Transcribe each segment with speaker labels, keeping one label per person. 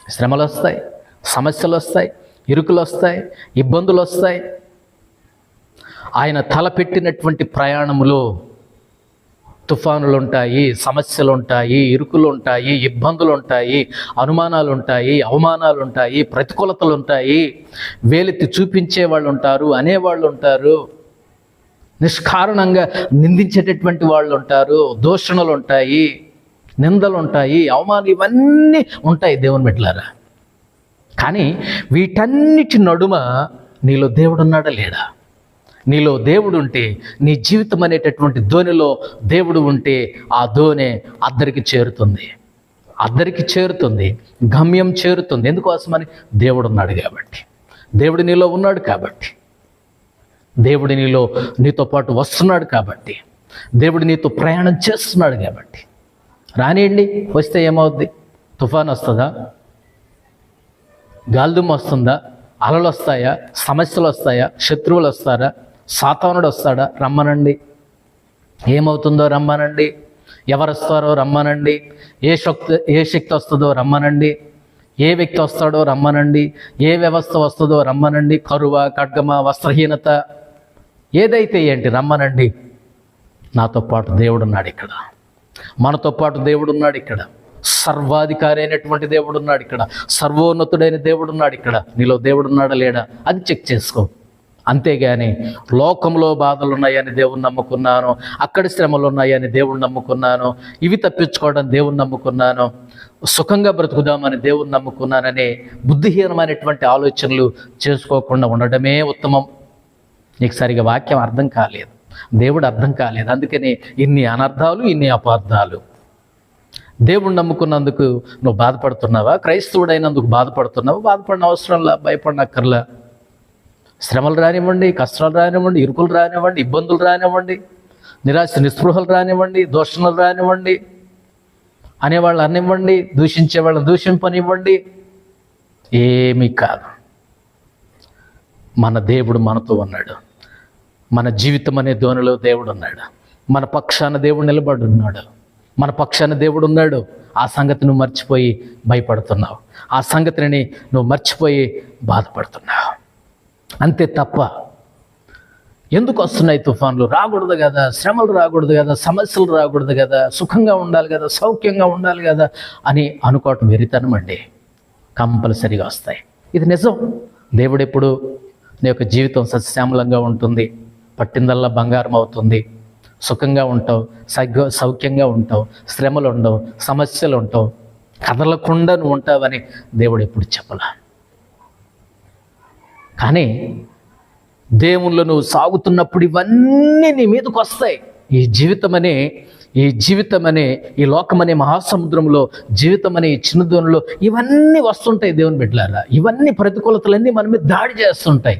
Speaker 1: శ్రమలు వస్తాయి, సమస్యలు వస్తాయి, ఇరుకులు వస్తాయి, ఇబ్బందులు వస్తాయి. ఆయన తలపెట్టినటువంటి ప్రయాణములో తుఫానులు ఉంటాయి, సమస్యలు ఉంటాయి, ఇరుకులు ఉంటాయి, ఇబ్బందులు ఉంటాయి, అనుమానాలు ఉంటాయి, అవమానాలు ఉంటాయి, ప్రతికూలతలు ఉంటాయి, వేలెత్తి చూపించే వాళ్ళు ఉంటారు, అనేవాళ్ళు ఉంటారు, నిష్కారణంగా నిందించేటటువంటి వాళ్ళు ఉంటారు, దూషణలు ఉంటాయి, నిందలు ఉంటాయి, అవమానాలు ఇవన్నీ ఉంటాయి దేవుని బిడ్డలారా. కానీ వీటన్నిటి నడుమ నీలో దేవుడు ఉన్నాడా లేడా? నీలో దేవుడు ఉంటే, నీ జీవితం అనేటటువంటి దోణిలో దేవుడు ఉంటే ఆ దోణి అద్దరికి చేరుతుంది, గమ్యం చేరుతుంది. ఎందుకోసమని? దేవుడు ఉన్నాడు కాబట్టి, దేవుడు నీలో ఉన్నాడు కాబట్టి, దేవుడు నీతో పాటు వస్తున్నాడు కాబట్టి, దేవుడు నీతో ప్రయాణం చేస్తున్నాడు కాబట్టి. రానియండి, వస్తే ఏమవుద్ది? తుఫాన్ వస్తుందా? గాలిదుమ్మ వస్తుందా? అలలు వస్తాయా? సమస్యలు వస్తాయా? శత్రువులు వస్తారా? సాతానుడు వస్తాడా? రమ్మనండి. ఏమవుతుందో రమ్మనండి. ఎవరు వస్తారో రమ్మనండి. ఏ శక్తి వస్తుందో రమ్మనండి. ఏ వ్యక్తి వస్తాడో రమ్మనండి. ఏ వ్యవస్థ వస్తుందో రమ్మనండి. కరువ, ఖడ్గమ, వస్త్రహీనత, ఏదైతే ఏంటి రమ్మనండి. నాతో పాటు దేవుడు ఉన్నాడు ఇక్కడ, మనతో పాటు దేవుడు ఉన్నాడు ఇక్కడ, సర్వాధికారి అయినటువంటి దేవుడు ఉన్నాడు ఇక్కడ, సర్వోన్నతుడైన దేవుడు ఉన్నాడు ఇక్కడ. నీలో దేవుడు ఉన్నాడా లేడా అది చెక్ చేసుకో. అంతేగాని లోకంలో బాధలు ఉన్నాయని దేవుణ్ణి నమ్ముకున్నాను, అక్కడ శ్రమలు ఉన్నాయని దేవుణ్ణి నమ్ముకున్నాను, ఇవి తప్పించుకోవడం దేవుణ్ణి నమ్ముకున్నాను, సుఖంగా బ్రతుకుదామని దేవుణ్ణి నమ్ముకున్నాననే బుద్ధిహీనమైనటువంటి ఆలోచనలు చేసుకోకుండా ఉండడమే ఉత్తమం. నీకు సరిగా వాక్యం అర్థం కాలేదు, దేవుడు అర్థం కాలేదు, అందుకని ఇన్ని అనర్థాలు, ఇన్ని అపార్థాలు. దేవుణ్ణి నమ్ముకున్నందుకు నువ్వు బాధపడుతున్నావా? క్రైస్తవుడైనందుకు బాధపడుతున్నావా? బాధపడిన అవసరంలా, భయపడినక్కర్లా. శ్రమలు రానివ్వండి, కష్టాలు రానివ్వండి, ఇరుకులు రానివ్వండి, ఇబ్బందులు రానివ్వండి, నిరాశ నిస్పృహలు రానివ్వండి, దూషణలు రానివ్వండి, అనేవాళ్ళు అనివ్వండి, దూషించే వాళ్ళని దూషింపనివ్వండి, ఏమీ కాదు. మన దేవుడు మనతో ఉన్నాడు. మన జీవితం అనే దోణిలో దేవుడు ఉన్నాడు. మన పక్షాన దేవుడు నిలబడి ఉన్నాడు. మన పక్షాన దేవుడు ఉన్నాడు. ఆ సంగతి నువ్వు మర్చిపోయి భయపడుతున్నావు, ఆ సంగతిని నువ్వు మర్చిపోయి బాధపడుతున్నావు. అంతే తప్ప ఎందుకు వస్తున్నాయి తుఫాన్లు? రాకూడదు కదా, శ్రమలు రాకూడదు కదా, సమస్యలు రాకూడదు కదా, సుఖంగా ఉండాలి కదా, సౌఖ్యంగా ఉండాలి కదా అని అనుకోవటం వెరితనం అండి. కంపల్సరీగా వస్తాయి. ఇది నిజం. దేవుడు ఎప్పుడు నీ యొక్క జీవితం సస్యశ్యామలంగా ఉంటుంది, పట్టిందల్లా బంగారం అవుతుంది, సుఖంగా ఉంటావు, సౌఖ్యంగా ఉంటావు, శ్రమలు ఉండవు, సమస్యలు ఉంటావు, కదలకుండా నువ్వు ఉంటావని దేవుడు ఎప్పుడు చెప్పలా. కానీ దేవుళ్ళు నువ్వు సాగుతున్నప్పుడు ఇవన్నీ నీ మీదకు వస్తాయి. ఈ జీవితం అనే ఈ లోకమనే మహాసముద్రంలో, జీవితం అనే ఈ చిన్నదోనిలో ఇవన్నీ వస్తుంటాయి దేవుని బిడ్డలారా. ఇవన్నీ ప్రతికూలతలన్నీ మన మీద దాడి చేస్తుంటాయి.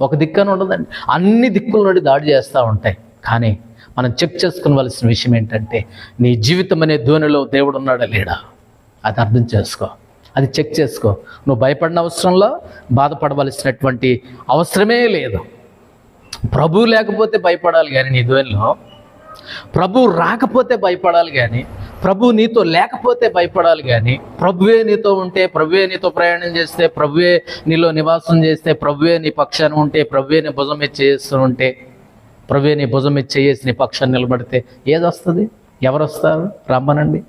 Speaker 1: ఒక దిక్కన ఉండదండి, అన్ని దిక్కుల నుండి దాడి చేస్తూ ఉంటాయి. కానీ మనం చెక్ చేసుకోవలసిన విషయం ఏంటంటే, నీ జీవితం అనే దోనిలో దేవుడు ఉన్నాడా లేడా అది అర్థం చేసుకో, అది చెక్ చేసుకో. నువ్వు భయపడిన అవసరంలో, బాధపడవలసినటువంటి అవసరమే లేదు. ప్రభువు లేకపోతే భయపడాలి కానీ నీ దోనిలో, ప్రభువు రాకపోతే భయపడాలి కానీ, ప్రభువు నీతో లేకపోతే భయపడాలి కానీ, ప్రభువే నీతో ఉంటే, ప్రభువే నీతో ప్రయాణం చేస్తే, ప్రభువే నీలో నివాసం చేస్తే, ప్రభువే నీ పక్షాన్ని ఉంటే, ప్రభువే నీ భుజం మీద చేస్తూ ఉంటే, ప్రభువే నీ భుజం మీద చేసి నీ పక్షాన్ని నిలబడితే ఏది వస్తుంది? ఎవరు వస్తారు? రమ్మనండి.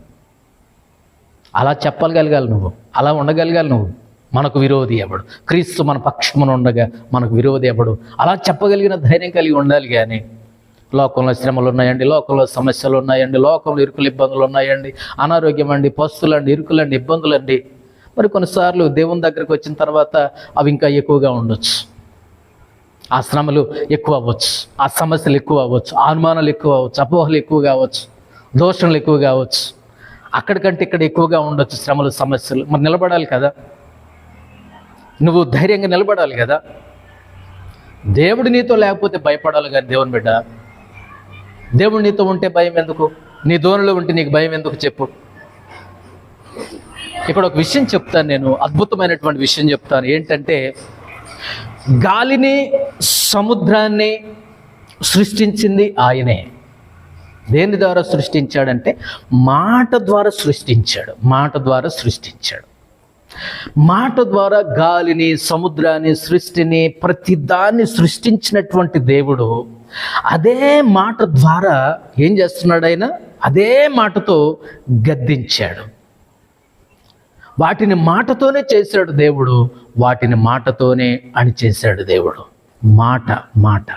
Speaker 1: అలా చెప్పగలగాలి నువ్వు, అలా ఉండగలగాలి నువ్వు. మనకు విరోధి ఎవడు? క్రీస్తు మన పక్షమున ఉండగా మనకు విరోధి ఎవడు? అలా చెప్పగలిగిన ధైర్యం కలిగి ఉండాలి. కానీ లోకంలో శ్రమలు ఉన్నాయండి, లోకంలో సమస్యలు ఉన్నాయండి, లోకంలో ఇరుకులు ఇబ్బందులు ఉన్నాయండి, అనారోగ్యం అండి, పస్తులండి, ఇరుకులండి, ఇబ్బందులండి. మరి కొన్నిసార్లు దేవుని దగ్గరికి వచ్చిన తర్వాత అవి ఇంకా ఎక్కువగా ఉండొచ్చు. ఆ శ్రమలు ఎక్కువ అవ్వచ్చు, ఆ సమస్యలు ఎక్కువ అవ్వచ్చు, అనుమానాలు ఎక్కువ అవ్వచ్చు, అపోహలు ఎక్కువ కావచ్చు, దోషణలు ఎక్కువ కావచ్చు. అక్కడికంటే ఇక్కడ ఎక్కువగా ఉండొచ్చు శ్రమలు, సమస్యలు. మరి నిలబడాలి కదా, నువ్వు ధైర్యంగా నిలబడాలి కదా. దేవుడు నీతో లేకపోతే భయపడాలి కానీ దేవుని బిడ్డ, దేవుడు నీతో ఉంటే భయం ఎందుకు? నీ దోనిలో ఉంటే నీకు భయం ఎందుకు చెప్పు. ఇక్కడ ఒక విషయం చెప్తాను, నేను అద్భుతమైనటువంటి విషయం చెప్తాను. ఏంటంటే, గాలిని, సముద్రాన్ని సృష్టించింది ఆయనే. దేని ద్వారా సృష్టించాడంటే మాట ద్వారా సృష్టించాడు. మాట ద్వారా సృష్టించాడు. మాట ద్వారా గాలిని, సముద్రాన్ని, సృష్టిని, ప్రతిదాన్ని సృష్టించినటువంటి దేవుడు అదే మాట ద్వారా ఏం చేస్తున్నాడు? ఆయన అదే మాటతో గద్దించాడు. వాటిని మాటతోనే చేశాడు దేవుడు, వాటిని మాటతోనే అణిచేశాడు దేవుడు. మాట.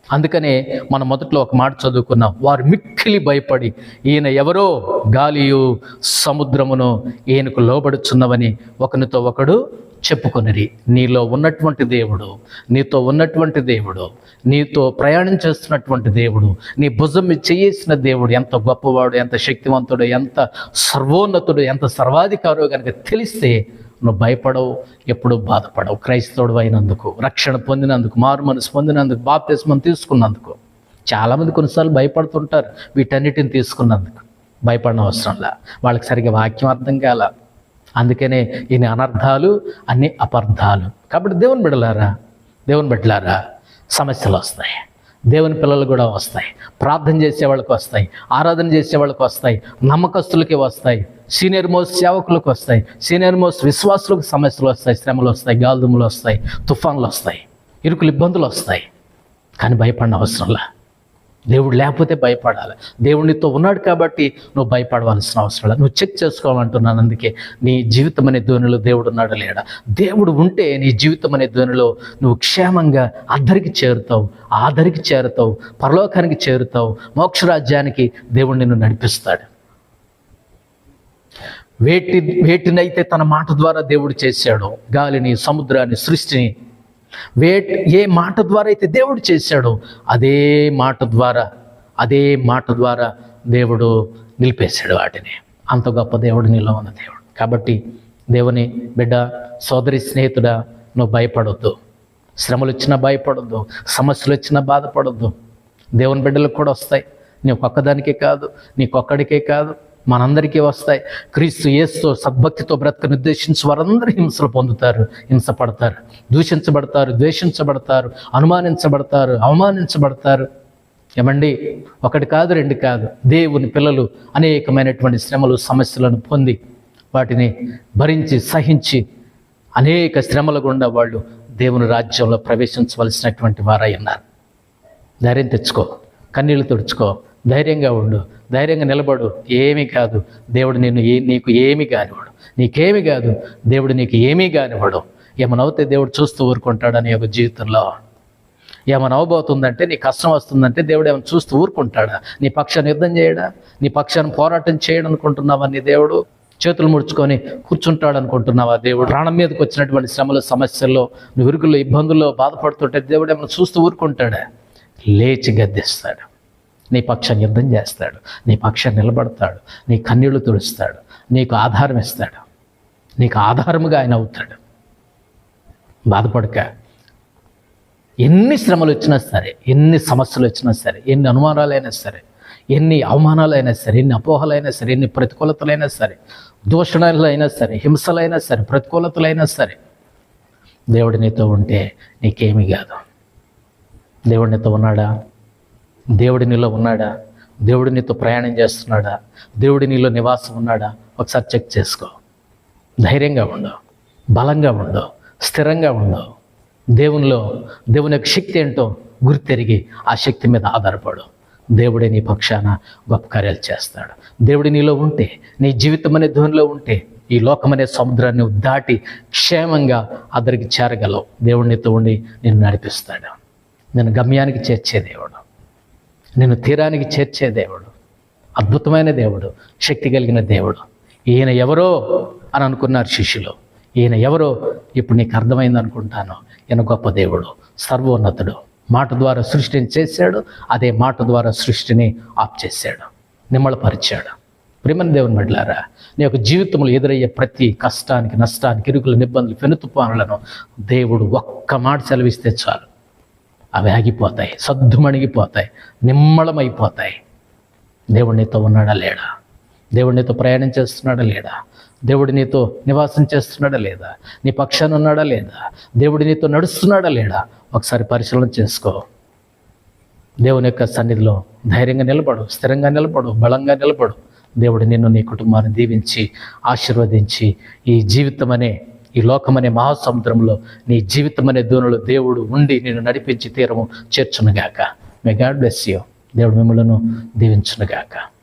Speaker 1: అందుకనే మనం మొదట్లో ఒక మాట చదువుకున్నాం, వారు మిక్కిలి భయపడి ఈయన ఎవరో, గాలియు సముద్రమును ఈయనకు లోబడుచున్నవని ఒకనితో ఒకడు చెప్పుకొనిరి. నీలో ఉన్నటువంటి దేవుడు, నీతో ఉన్నటువంటి దేవుడు, నీతో ప్రయాణం చేస్తున్నటువంటి దేవుడు, నీ భుజం మీద చేసిన దేవుడు ఎంత గొప్పవాడు, ఎంత శక్తివంతుడు, ఎంత సర్వోన్నతుడు, ఎంత సర్వాధికారో కనుక తెలిస్తే నువ్వు భయపడవు, ఎప్పుడూ బాధపడవు. క్రైస్తవుడు అయినందుకు, రక్షణ పొందినందుకు, మారు మనసు పొందినందుకు, బాప్తిస్మం తీసుకున్నందుకు. చాలామంది కొన్నిసార్లు భయపడుతుంటారు వీటన్నిటిని తీసుకున్నందుకు. భయపడిన అవసరంలా, వాళ్ళకి సరిగ్గా వాక్యం అర్థం కాల. అందుకనే ఇన్ని అనర్థాలు, అన్ని అపార్థాలు. కాబట్టి దేవుని బిడ్డలారా సమస్యలు వస్తాయి, దేవుని పిల్లలు కూడా వస్తాయి, ప్రార్థన చేసే వాళ్ళకి వస్తాయి, ఆరాధన చేసే వాళ్ళకి వస్తాయి, నమ్మకస్తులకి వస్తాయి, సీనియర్ మోస్ట్ సేవకులకు వస్తాయి, సీనియర్ మోస్ట్ విశ్వాసులకు సమస్యలు వస్తాయి, శ్రమలు వస్తాయి, గాల్దుములు వస్తాయి, తుఫాన్లు వస్తాయి, ఇరుకులు ఇబ్బందులు వస్తాయి. కానీ భయపడిన అవసరంలా. దేవుడు లేకపోతే భయపడాలి. దేవుడితో ఉన్నాడు కాబట్టి నువ్వు భయపడవలసిన అవసరం లేదు. నువ్వు చెక్ చేసుకోవాలంటున్నాను. అందుకే నీ జీవితం అనే ధ్వనిలో దేవుడు ఉన్నాడు లేడా? దేవుడు ఉంటే నీ జీవితం అనే ధ్వనిలో నువ్వు క్షేమంగా అద్దరికి చేరుతావు, పరలోకానికి చేరుతావు, మోక్షరాజ్యానికి దేవుడు నిన్ను నడిపిస్తాడు. వేటినైతే తన మాట ద్వారా దేవుడు చేశాడో, గాలిని, సముద్రాన్ని, సృష్టిని, ఏ మాట ద్వారా అయితే దేవుడు చేశాడో అదే మాట ద్వారా దేవుడు నిలిపేశాడు వాటిని. అంత గొప్ప దేవుడు నీలో ఉన్న దేవుడు. కాబట్టి దేవుని బిడ్డ, సోదరి, స్నేహితుడా, నువ్వు భయపడొద్దు. శ్రమలు వచ్చినా భయపడొద్దు, సమస్యలు వచ్చినా బాధపడొద్దు. దేవుని బిడ్డలకు కూడా వస్తాయి. నీకొక్కదానికే కాదు, నీకొక్కడికే కాదు, మనందరికీ వస్తాయి. క్రీస్తు యేసుతో సద్భక్తితో బ్రతక నిర్దేశించి వారందరూ హింసలు పొందుతారు, హింసపడతారు, దూషించబడతారు, ద్వేషించబడతారు, అనుమానించబడతారు, అవమానించబడతారు. ఏమండి, ఒకటి కాదు, రెండు కాదు, దేవుని పిల్లలు అనేకమైనటువంటి శ్రమలు, సమస్యలను పొంది వాటిని భరించి సహించి అనేక శ్రమల గుండా వాళ్ళు దేవుని రాజ్యంలో ప్రవేశించవలసినటువంటి వారై ఉన్నారు. ధైర్యం తెచ్చుకో, కన్నీళ్లు తుడుచుకో, ధైర్యంగా ఉండు, ధైర్యంగా నిలబడు. ఏమీ కాదు, దేవుడు నీకు ఏమీ కానివాడు, నీకేమీ కాదు, దేవుడు నీకు ఏమీ కానివాడు. ఏమనవుతే దేవుడు చూస్తూ ఊరుకుంటాడని ఒక జీవితంలో. ఏమైనా అవబోతుందంటే, నీ కష్టం వస్తుందంటే దేవుడు ఏమైనా చూస్తూ ఊరుకుంటాడా? నీ పక్షాన్ని యుద్ధం చేయడా? నీ పక్షాన్ని పోరాటం చేయడం అనుకుంటున్నావా? నీ దేవుడు చేతులు ముడుచుకొని కూర్చుంటాడు అనుకుంటున్నావా? దేవుడు ప్రాణం మీదకి వచ్చినటువంటి శ్రమలు, సమస్యల్లో, నువ్వు ఇరుకుల్లో, ఇబ్బందుల్లో బాధపడుతుంటే దేవుడు ఏమైనా చూస్తూ ఊరుకుంటాడా? లేచి గద్దిస్తాడు, నీ పక్షాన్ని యుద్ధం చేస్తాడు, నీ పక్షాన్ని నిలబడతాడు, నీ కన్నీళ్లు తుడుస్తాడు, నీకు ఆధారం ఇస్తాడు, నీకు ఆధారముగా ఆయన అవుతాడు. బాధపడక. ఎన్ని శ్రమలు వచ్చినా సరే, ఎన్ని సమస్యలు వచ్చినా సరే, ఎన్ని అనుమానాలైనా సరే, ఎన్ని అవమానాలైనా సరే, ఎన్ని అపోహలైనా సరే, ఎన్ని ప్రతికూలతలైనా సరే, దూషణలైనా సరే, హింసలైనా సరే, ప్రతికూలతలైనా సరే, దేవుడి నీతో ఉంటే నీకేమీ కాదు. దేవుడి నీతో ఉన్నాడా? దేవుడి నీలో ఉన్నాడా? దేవుడి నీతో ప్రయాణం చేస్తున్నాడా? దేవుడి నీలో నివాసం ఉన్నాడా? ఒకసారి చెక్ చేసుకో. ధైర్యంగా ఉండు, బలంగా ఉండు, స్థిరంగా ఉండు. దేవుని యొక్క శక్తి ఏంటో గుర్తెరిగి ఆ శక్తి మీద ఆధారపడు. దేవుడే నీ పక్షాన గొప్ప కార్యాలు చేస్తాడు. దేవుడి నీలో ఉంటే, నీ జీవితం అనే ధ్వనిలో ఉంటే, ఈ లోకం అనే సముద్రాన్ని దాటి క్షేమంగా అద్దరికి చేరగలవు. దేవుడి నీతో ఉండి నిన్ను నడిపిస్తాడు. నేను గమ్యానికి చేర్చే దేవుడు, నేను తీరానికి చేర్చే దేవుడు, అద్భుతమైన దేవుడు, శక్తి కలిగిన దేవుడు. ఈయన ఎవరో అని అనుకున్నారు శిష్యులు. ఈయన ఎవరో ఇప్పుడు నీకు అర్థమైంది అనుకుంటాను. ఈయన గొప్ప దేవుడు, సర్వోన్నతుడు. మాట ద్వారా సృష్టిని చేశాడు, అదే మాట ద్వారా సృష్టిని ఆఫ్ చేశాడు, నిమ్మళపరిచాడు. ప్రియమైన దేవుని బిడ్డలారా, నీ యొక్క జీవితంలో ఎదురయ్యే ప్రతి కష్టానికి, నష్టానికి, ఇరుకులు, ఇబ్బందులు, పెనుతుపానులను దేవుడు ఒక్క మాట సెలవిస్తే చాలు, అవి ఆగిపోతాయి, సద్దుమణిగిపోతాయి, నిమ్మళమైపోతాయి. దేవుడు నీతో ఉన్నాడా లేడా? దేవుడు నీతో ప్రయాణం చేస్తున్నాడా లేడా? దేవుడు నీతో నివాసం చేస్తున్నాడా లేదా? నీ పక్షాన ఉన్నాడా లేదా? దేవుడు నీతో నడుస్తున్నాడా లేడా? ఒకసారి పరిశీలన చేసుకో. దేవుని యొక్క సన్నిధిలో ధైర్యంగా నిలబడు, స్థిరంగా నిలబడు, బలంగా నిలబడు. దేవుడు నిన్ను నీ కుటుంబాన్ని దీవించి ఆశీర్వదించి ఈ జీవితం అనే ఈ లోకమనే మహాసముద్రంలో నీ జీవితం అనే దోణిలో దేవుడు ఉండి నిన్ను నడిపించి తీరము చేర్చునుగాక. May God bless you. దేవుడు మిమ్మలను దీవించునుగాక.